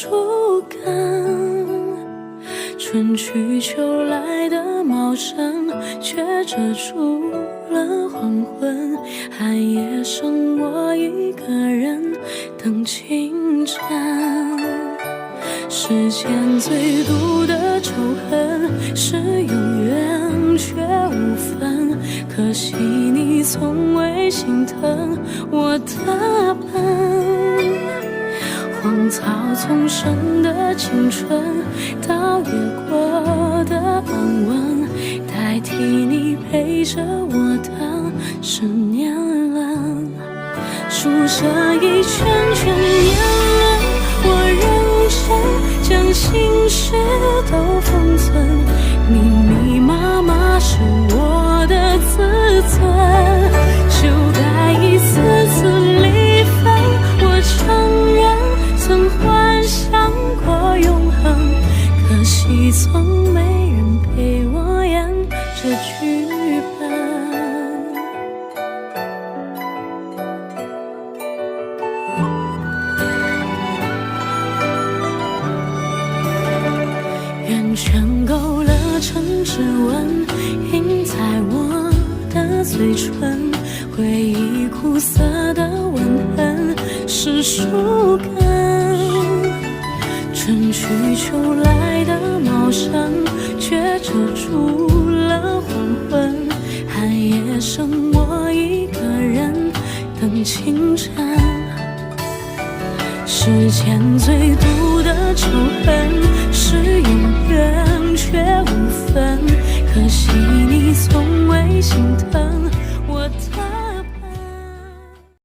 树根。春去秋来的茂盛，却遮住了黄昏。寒夜剩我一个人等清晨。世间最毒的仇恨是永远却无分，可惜你从未心疼我的笨。荒草丛生的青春，倒越过的安稳，代替你陪着我的是年轮。数着一圈圈年轮，我认真将心事都封存，密密麻麻是我的自尊。就该一次次离分，我承认曾幻想过永恒，可惜从没人陪我演这剧本。圆圈勾了成指纹，印在我的嘴唇，回忆苦涩的吻痕是树根。春去秋来的茂盛，却遮住了黄昏。寒夜剩我一个人等清晨。世间最毒